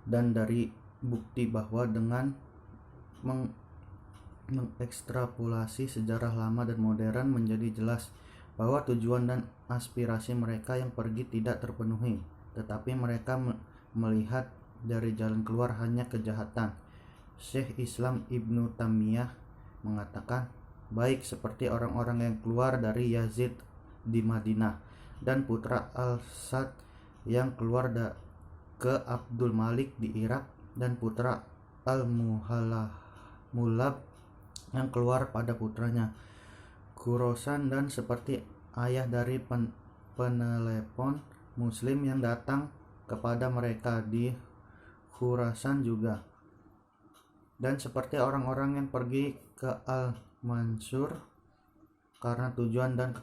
dan dari bukti bahwa dengan mengekstrapolasi sejarah lama dan modern menjadi jelas bahwa tujuan dan aspirasi mereka yang pergi tidak terpenuhi, tetapi mereka melihat dari jalan keluar hanya kejahatan. Syekh Islam Ibnu Taimiyah mengatakan, baik seperti orang-orang yang keluar dari Yazid di Madinah dan putra Al-Sad yang keluar ke Abdul Malik di Irak dan putra Al-Mulab yang keluar pada putranya Khurasan, dan seperti ayah dari penelepon muslim yang datang kepada mereka di Khurasan juga, dan seperti orang-orang yang pergi ke Al-Mansur karena tujuan dan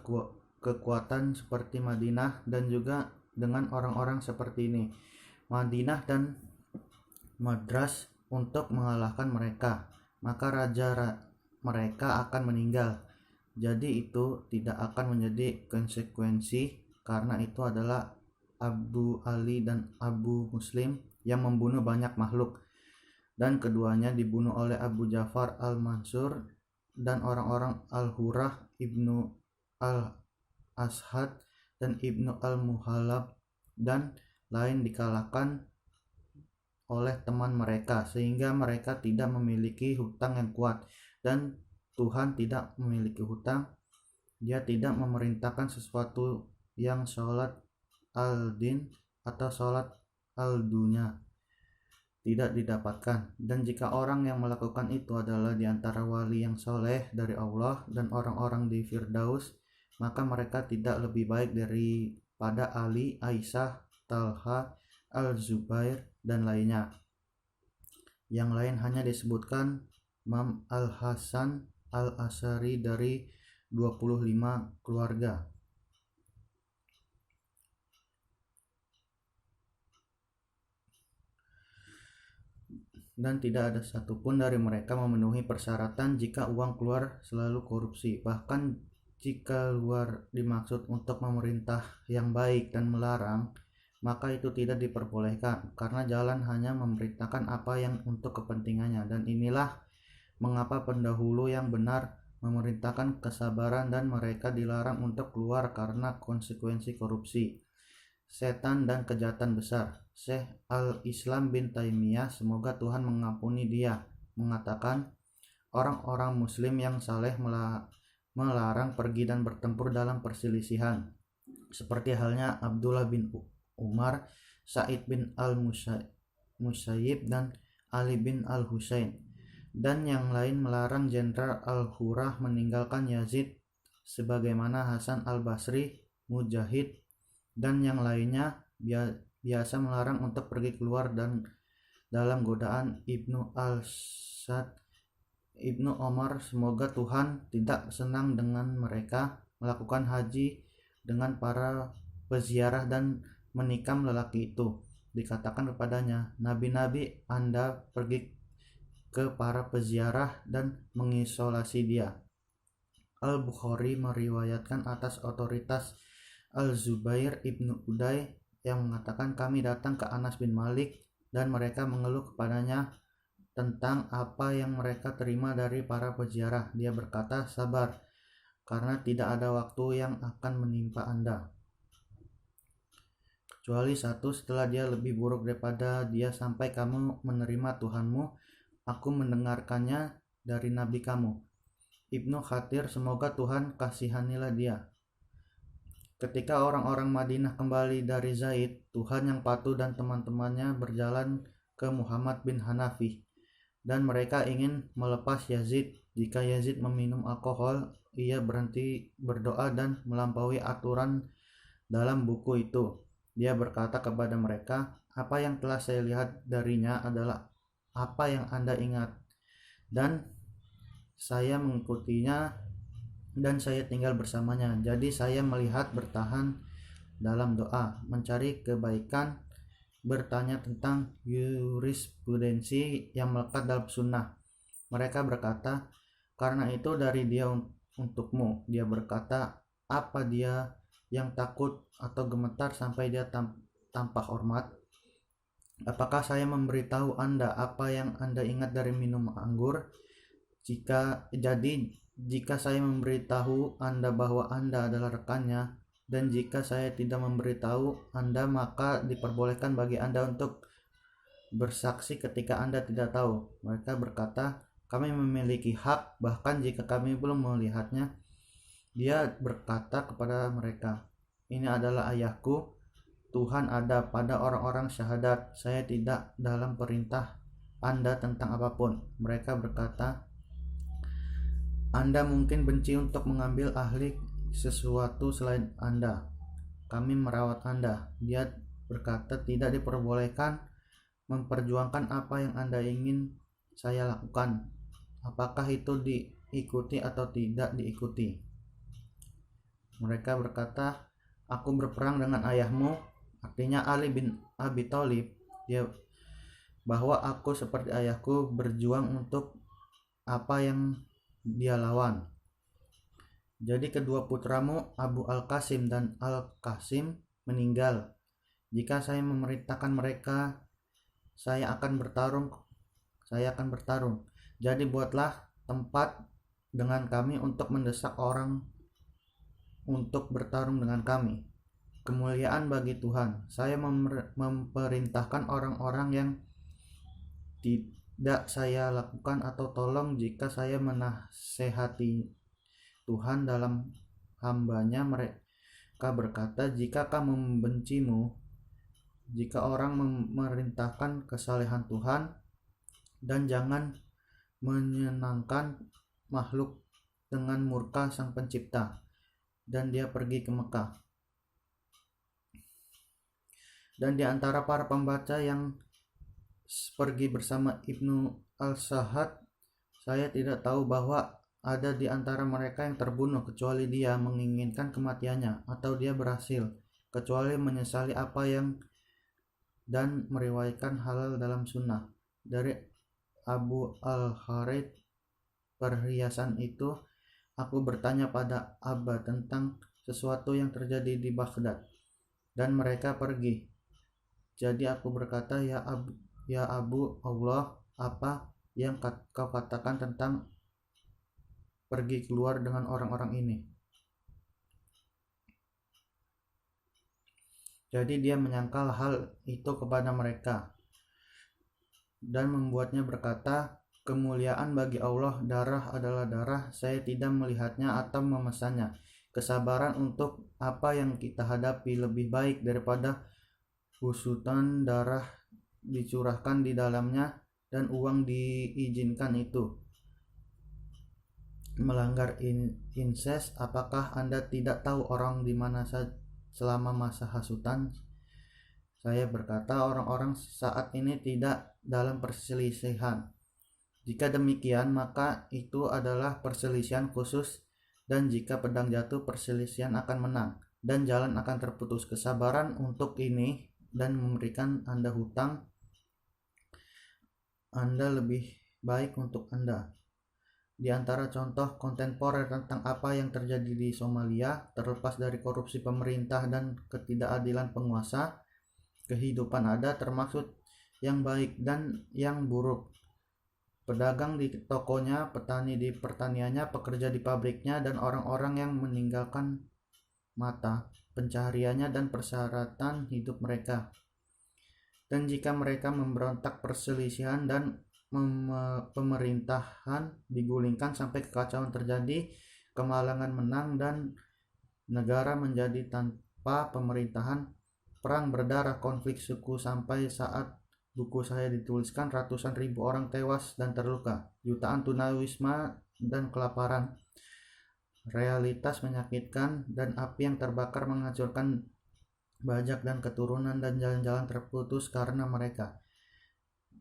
kekuatan seperti Madinah, dan juga dengan orang-orang seperti ini Madinah dan Madras untuk mengalahkan mereka, maka raja mereka akan meninggal. Jadi itu tidak akan menjadi konsekuensi, karena itu adalah Abu Ali dan Abu Muslim yang membunuh banyak makhluk, dan keduanya dibunuh oleh Abu Ja'far al-Mansur dan orang-orang Al-Hurrah, Ibnu al-Ashad dan Ibnu al-Muhallab dan lain dikalahkan oleh teman mereka, sehingga mereka tidak memiliki hutang yang kuat, dan Tuhan tidak memiliki hutang. Dia tidak memerintahkan sesuatu yang sholat al-din atau sholat al-dunya tidak didapatkan. Dan jika orang yang melakukan itu adalah di antara wali yang soleh dari Allah dan orang-orang di Firdaus, maka mereka tidak lebih baik daripada Ali, Aisyah, Talha, Al-Zubair, dan lainnya. Yang lain hanya disebutkan Imam Al-Hasan Al-Asy'ari dari 25 keluarga. Dan tidak ada satupun dari mereka memenuhi persyaratan jika uang keluar selalu korupsi. Bahkan jika luar dimaksud untuk memerintah yang baik dan melarang, maka itu tidak diperbolehkan, karena jalan hanya memerintahkan apa yang untuk kepentingannya. Dan inilah mengapa pendahulu yang benar memerintahkan kesabaran dan mereka dilarang untuk keluar karena konsekuensi korupsi, setan dan kejahatan besar. Syekh Al-Islam bin Taimiyah, semoga Tuhan mengampuni dia, mengatakan, orang-orang muslim yang saleh melarang pergi dan bertempur dalam perselisihan, seperti halnya Abdullah bin Umar, Sa'id bin Al-Musayyib, dan Ali bin Al-Husain. Dan yang lain melarang Jenderal Al-Hurrah meninggalkan Yazid, sebagaimana Hasan Al-Basri, Mujahid, dan yang lainnya biasa melarang untuk pergi keluar dan dalam godaan Ibnu Al-Sad. Ibnu Omar, semoga Tuhan tidak senang dengan mereka, melakukan haji dengan para peziarah dan menikam lelaki itu. Dikatakan kepadanya, nabi-nabi Anda pergi ke para peziarah dan mengisolasi dia. Al-Bukhari meriwayatkan atas otoritas Al-Zubair Ibnu Uday yang mengatakan, kami datang ke Anas bin Malik dan mereka mengeluh kepadanya tentang apa yang mereka terima dari para peziarah. Dia berkata, sabar, karena tidak ada waktu yang akan menimpa Anda, kecuali satu, setelah dia lebih buruk daripada dia sampai kamu menerima Tuhanmu. Aku mendengarkannya dari Nabi kamu, Ibnu Khatir, semoga Tuhan kasihanilah dia. Ketika orang-orang Madinah kembali dari Zaid, Tuhan yang patuh dan teman-temannya berjalan ke Muhammad bin Hanafi, dan mereka ingin melepas Yazid. Jika Yazid meminum alkohol, ia berhenti berdoa dan melampaui aturan dalam buku itu. Dia berkata kepada mereka, apa yang telah saya lihat darinya adalah apa yang Anda ingat, dan saya mengikutinya dan saya tinggal bersamanya. Jadi saya melihat bertahan dalam doa, mencari kebaikan, bertanya tentang jurisprudensi yang melekat dalam sunnah. Mereka berkata, karena itu dari dia untukmu. Dia berkata, apa dia yang takut atau gemetar sampai dia tampak hormat? Apakah saya memberitahu Anda apa yang Anda ingat dari minum anggur? Jika saya memberitahu Anda bahwa Anda adalah rekannya, dan jika saya tidak memberitahu Anda, maka diperbolehkan bagi Anda untuk bersaksi ketika Anda tidak tahu. Mereka berkata, kami memiliki hak, bahkan jika kami belum melihatnya. Dia berkata kepada mereka, ini adalah ayahku. Tuhan ada pada orang-orang syahadat. Saya tidak dalam perintah Anda tentang apapun. Mereka berkata, Anda mungkin benci untuk mengambil ahli sesuatu selain Anda. Kami merawat Anda. Dia berkata, tidak diperbolehkan memperjuangkan apa yang Anda ingin saya lakukan. Apakah itu diikuti atau tidak diikuti? Mereka berkata, aku berperang dengan ayahmu, artinya Ali bin Abi Thalib, bahwa aku seperti ayahku berjuang untuk apa yang dia lawan. Jadi kedua putramu Abu Al-Qasim dan Al-Qasim meninggal. Jika saya memerintahkan mereka, saya akan bertarung. Jadi buatlah tempat dengan kami untuk mendesak orang untuk bertarung dengan kami. Kemuliaan bagi Tuhan. Saya memerintahkan orang-orang yang tidak saya lakukan atau tolong jika saya menasehati Tuhan dalam hambanya. Mereka berkata, jika kamu membencimu, jika orang memerintahkan kesalehan Tuhan, dan jangan menyenangkan makhluk dengan murka sang pencipta. Dan dia pergi ke Mekah. Dan di antara para pembaca yang pergi bersama Ibnu Al-Sahad, saya tidak tahu bahwa ada di antara mereka yang terbunuh kecuali dia menginginkan kematiannya, atau dia berhasil, kecuali menyesali apa yang, dan meriwayatkan halal dalam sunnah. Dari Abu Al-Harith, perhiasan itu, aku bertanya pada Abba tentang sesuatu yang terjadi di Baghdad, dan mereka pergi. Jadi aku berkata, ya Abu Allah, apa yang kau katakan tentang pergi keluar dengan orang-orang ini? Jadi dia menyangkal hal itu kepada mereka dan membuatnya berkata, kemuliaan bagi Allah, darah adalah darah, saya tidak melihatnya atau memesannya. Kesabaran untuk apa yang kita hadapi lebih baik daripada husutan darah dicurahkan di dalamnya dan uang diizinkan itu. Melanggar inses, apakah Anda tidak tahu orang di mana selama masa hasutan? Saya berkata, orang-orang saat ini tidak dalam perselisihan. Jika demikian, maka itu adalah perselisihan khusus, dan jika pedang jatuh, perselisihan akan menang, dan jalan akan terputus. Kesabaran untuk ini dan memberikan Anda hutang Anda lebih baik untuk Anda. Di antara contoh kontemporer tentang apa yang terjadi di Somalia, terlepas dari korupsi pemerintah dan ketidakadilan penguasa, kehidupan ada termaksud yang baik dan yang buruk. Pedagang di tokonya, petani di pertaniannya, pekerja di pabriknya, dan orang-orang yang meninggalkan mata pencahariannya dan persyaratan hidup mereka. Dan jika mereka memberontak, perselisihan dan pemerintahan digulingkan sampai kekacauan terjadi, kemalangan menang, dan negara menjadi tanpa pemerintahan, perang berdarah, konflik suku, sampai saat buku saya dituliskan ratusan ribu orang tewas dan terluka, jutaan tunawisma dan kelaparan, realitas menyakitkan, dan api yang terbakar menghancurkan bajak dan keturunan, dan jalan-jalan terputus karena mereka.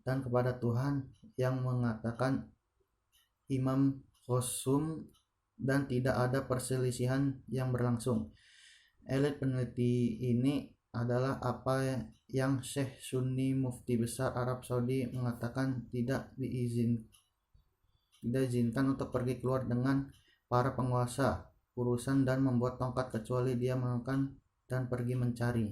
Dan kepada Tuhan yang mengatakan Imam Khosum, dan tidak ada perselisihan yang berlangsung. Elit peneliti ini adalah apa yang Syekh Sunni Mufti Besar Arab Saudi mengatakan tidak diizinkan untuk pergi keluar dengan para penguasa urusan dan membuat tongkat kecuali dia melakukan dan pergi mencari.